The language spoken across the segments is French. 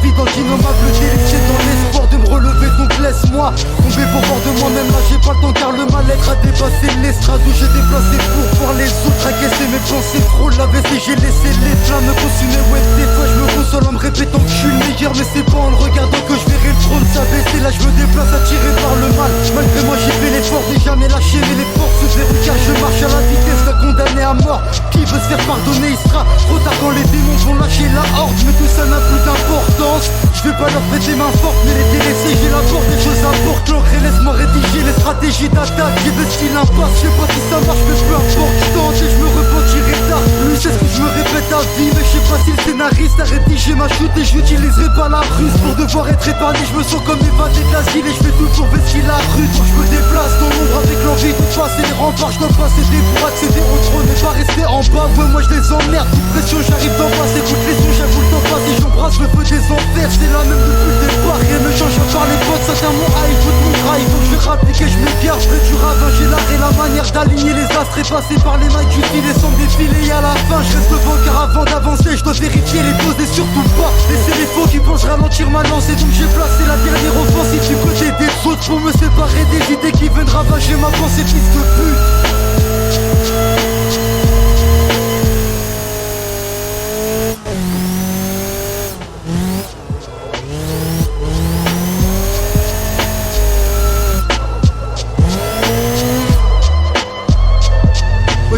vie dans d'innommables délits. J'ai dans l'espoir de me relever, donc laisse-moi tomber pour voir de moi-même. Là j'ai pas le temps car le mal-être a dépassé l'estrade où j'ai déplacé pour voir les autres agresser mes pensées. Trop l'AVC, j'ai laissé les flammes me consumer. Ouais, des fois je me console en me répétant que je suis le meilleur, mais c'est pas en le regardant que je verrai le trône s'abaisser. Là je me déplace attiré par le mal. Malgré moi j'ai fait l'effort de jamais lâcher, mais les forces se verrouillent car je marche à la vitesse d'un condamné à mort. Qui veut se faire pardonner, il sera trop tard quand les démons vont lâcher la horde. Mais tout ça n'a plus d'importance. Je vais pas leur prêter main forte, mais les délaisser, j'ai la porte, des choses apportent. L'encre et laisse-moi rédiger les stratégies d'attaque. J'ai de style impasse, je sais pas si ça marche, mais peu importe. Je tente et je me repentirai tard. Plus c'est ce que je me répète à vie, mais je sais pas si le scénariste a rédigé ma chute. Et j'utiliserai pas la ruse pour devoir être épargné. Je me sens comme évadé de l'asile et je fais tout pour vestir la rue. Donc je me déplace dans l'ombre avec l'envie de passer les remparts. Je dois pas céder pour accéder au trône et pas rester en bas. Ouais, moi je les emmerde, toute pression, j'arrive d'en face. Écoute les sons, j'avoue le temps passe et j'embrasse le feu des enfers. C'est la même depuis le départ, rien ne change à part les potes. Ça tient mon high, tout mon drive. Faut que je rapplique et je m'égare. Je ferai du ravin, j'ai l'art et la manière d'aligner les astres. Et passer par les mailles du fil et sans défiler. Et à la fin, je reste devant car avant d'avancer, je dois vérifier les doses et surtout pas laisser les faux qui pensent ralentir ma lance. Et donc j'ai placé la dernière offensive du côté des autres pour me séparer des idées qui viennent ravager ma pensée, fils de pute.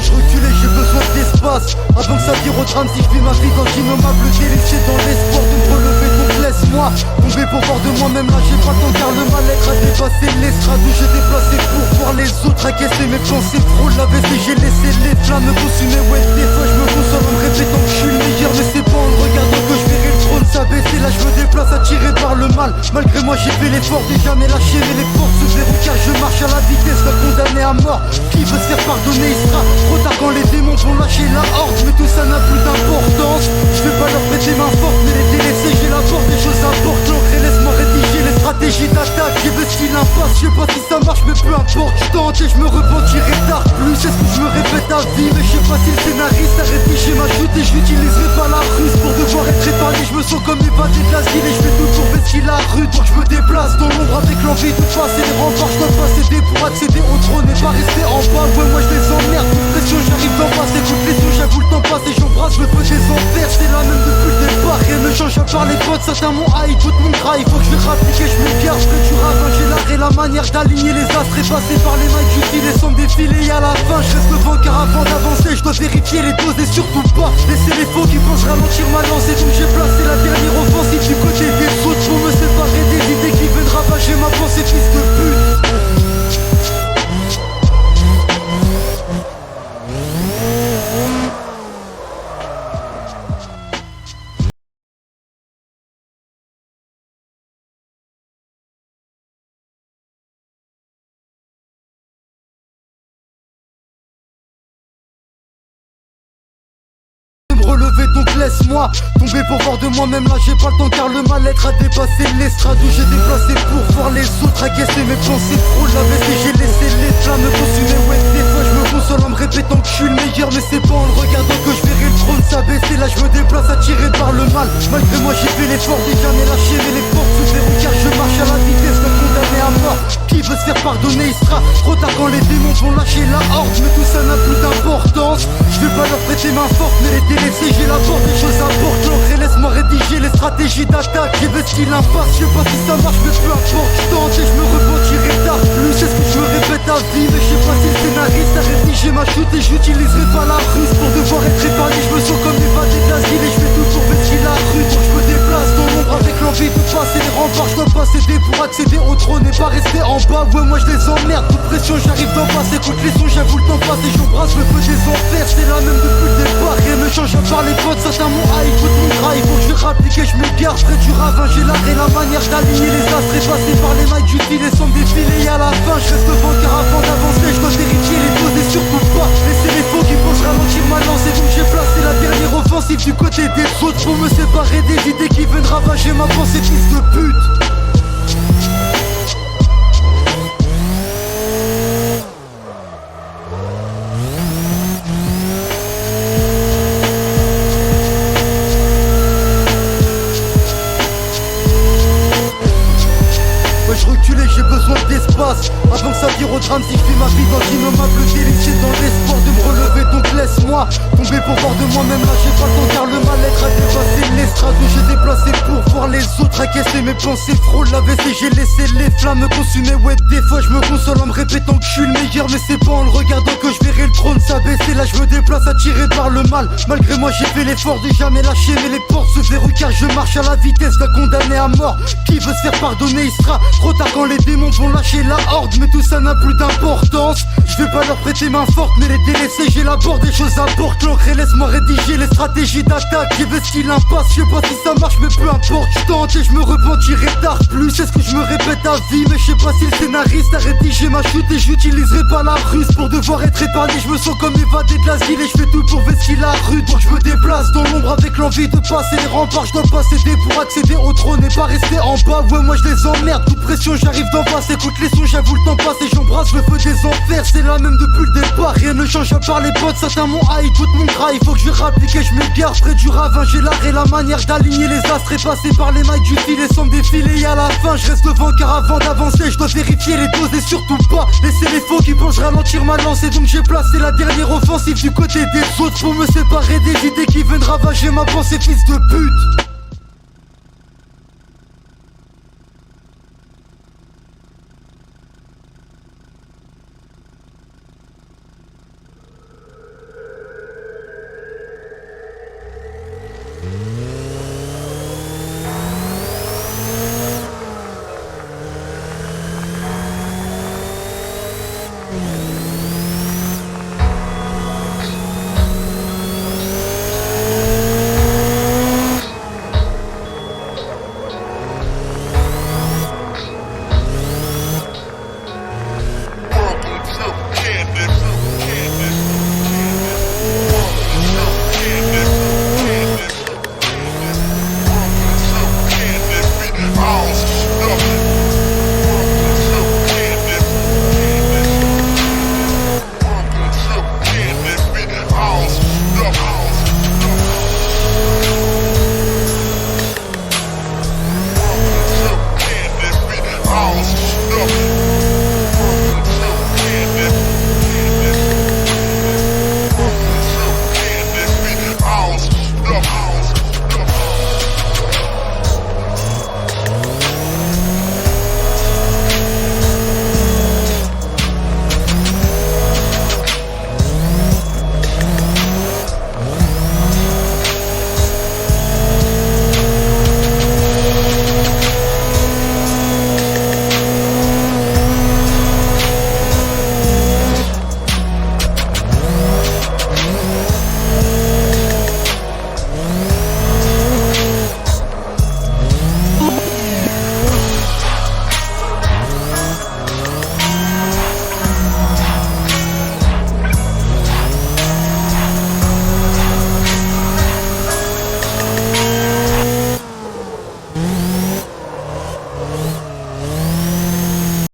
Je recule et j'ai besoin d'espace avant que ça vire au drame. Si je vis ma vie dans d'innommables délices, j'ai dans l'espoir de me relever, donc laisse-moi tomber pour voir de moi-même. Là j'ai pas le temps car le mal-être a dépassé l'estrade où j'ai déplacé pour voir les autres agresser mes pensées. Trop l'AVC, j'ai laissé les flammes me consumer. Ouais, des fois je me console en me répétant que je suis le meilleur, mais c'est pas en le regardant que je verrai le trône s'abaisser. Là je me déplace attiré par le mal. Malgré moi j'ai fait l'effort de jamais lâcher, mais les forces se verrouillent car je marche à la vitesse d'un condamné à mort. Qui veut se faire pardonner, il sera trop tard quand les démons vont lâcher la horde. Mais tout ça n'a plus d'importance. Je vais pas leur prêter main forte, mais les délaisser, j'ai la porte, des choses importent. L'encre et laisse-moi rédiger les stratégies d'attaque. J'ai de style impasse, je sais pas si ça marche, mais peu importe. Je tente et je me repentirai tard. Plus c'est ce que je me répète à vie, mais je sais pas si le scénariste a rédigé ma chute. Et j'utiliserai pas la ruse pour devoir être épargné. Je me sens comme évadé de l'asile et je fais tout pour vestir la rue. Donc je me déplace dans l'ombre avec l'envie de passer les remparts. Je dois pas céder pour accéder au trône et pas rester en bas. Ouais, moi je les emmerde, toute pression, j'arrive d'en face. Écoute les sons, j'avoue le temps passe et j'embrasse le feu des enfers. C'est la même depuis le départ, rien ne change à part les potes. Ça tient mon high, tout mon drive. Faut que je rapplique et je m'égare. Je ferai du ravin, j'ai l'art et la manière d'aligner les astres. Et passer par les mailles du fil et sans défiler. Et à la fin, je reste devant car avant d'avancer, je dois vérifier les doses et surtout pas laisser les faux qui pensent ralentir ma lance. Et donc j'ai placé la dernière offensive du côté des autres pour me séparer des idées qui viennent ravager ma pensée, fils de pute. Relever, donc laisse-moi tomber pour voir de moi-même. Là j'ai pas le temps car le mal-être a dépassé l'estrade où j'ai déplacé pour voir les autres agresser mes pensées. Trop l'AVC, j'ai laissé les flammes me consumer. Ouais, des fois je me console en me répétant que je suis le meilleur, mais c'est pas en le regardant que je verrai le trône s'abaisser. Là je me déplace attiré par le mal. Malgré moi j'ai fait l'effort de jamais lâcher, mais les forces se verrouillent car je marche à la vitesse d'un condamné à mort. Qui veut se faire pardonner, il sera trop tard quand les démons vont lâcher la horde. Mais tout ça n'a plus d'importance. Je vais pas leur prêter main forte, mais les délaisser, j'ai la porte, des choses importent. L'encre et laisse-moi rédiger les stratégies d'attaque. J'ai de style impasse, je sais pas si ça marche, mais peu importe. Je tente et je me repentirai tard. Plus c'est ce que je me répète à vie, mais je sais pas si le scénariste a rédigé ma chute. Et j'utiliserai pas la ruse pour devoir être épargné. Je me sens comme évadé de l'asile et je fais tout pour vestir la rue. Donc je me déplace dans l'ombre avec l'envie de passer les remparts. Je dois pas céder pour accéder au trône et pas rester en bas. Ouais, moi je les emmerde, toute pression, j'arrive d'en face. Écoute les sons, j'avoue le temps passe et j'embrasse le feu des enfers. C'est la même depuis le départ, rien ne change à part les potes. Ça tient mon high, tout mon drive. Faut que je rapplique et je m'égare. Je ferai du ravin, j'ai l'art et la manière d'aligner les astres. Et passer par les mailles du fil et sans défiler. Et à la fin, je reste devant car avant d'avancer, je dois vérifier les doses et surtout pas laisser les faux qui pensent ralentir ma lance. Et donc j'ai placé la dernière offensive du côté des autres pour me séparer des idées qui viennent ravager ma pensée, fils de pute. avant que ça vire au drame. Si je vis ma vie dans d'innommables délices, j'ai dans l'espoir de me relever. Donc laisse-moi tomber pour voir de moi-même. Là j'ai pas le temps car le mal-être a dépassé l'estrade où j'ai déplacé pour voir les autres encaisser mes pensées. Frôle la WC, j'ai laissé les flammes me consumer. Ouais, des fois je me console en me répétant que je suis le meilleur, mais c'est pas en le regardant que je verrai le trône s'abaisser. Là je me déplace attiré par le mal. Malgré moi j'ai fait l'effort de jamais lâcher, mais les portes se verrouillent car je marche à la vitesse d'un condamné à mort. Qui veut se faire pardonner, il sera trop tard quand les démons vont lâcher la horde. Mais tout ça n'a plus d'importance. Je vais pas leur prêter main forte, mais les délaisser, j'élabore des choses à porte. L'encre et laisse-moi rédiger les stratégies d'attaque. J'ai vesti l'impasse, je sais pas si ça marche, mais peu importe. Je tente et je me repentirai tard. Plus c'est ce que je me répète à vie, mais je sais pas si le scénariste a rédigé ma chute. Et j'utiliserai pas la ruse pour devoir être épargné. Je me sens comme évadé de l'asile et je fais tout pour vestir la rue. Donc je me déplace dans l'ombre avec l'envie de passer les remparts. Je dois pas céder pour accéder au trône et pas rester en bas. Ouais, moi je les emmerde, toute pression j'arrive d'en face. Écoute les sons, j'avoue le temps passe et j'embrasse le feu des enfers. C'est la même depuis le départ, rien ne change à part les potes. Certains mon high, d'autres mon gras. Il faut que je rapplique et je m'égare près du ravin. J'ai l'art et la manière d'aligner les astres et passer par les mailles du filet sans me défiler. Et à la fin je reste devant car avant d'avancer je dois vérifier les doses et surtout pas laisser les faux qui pensent ralentir ma lance. Et donc j'ai placé la dernière offensive du côté des autres pour me séparer des idées qui viennent ravager ma pensée, fils de pute.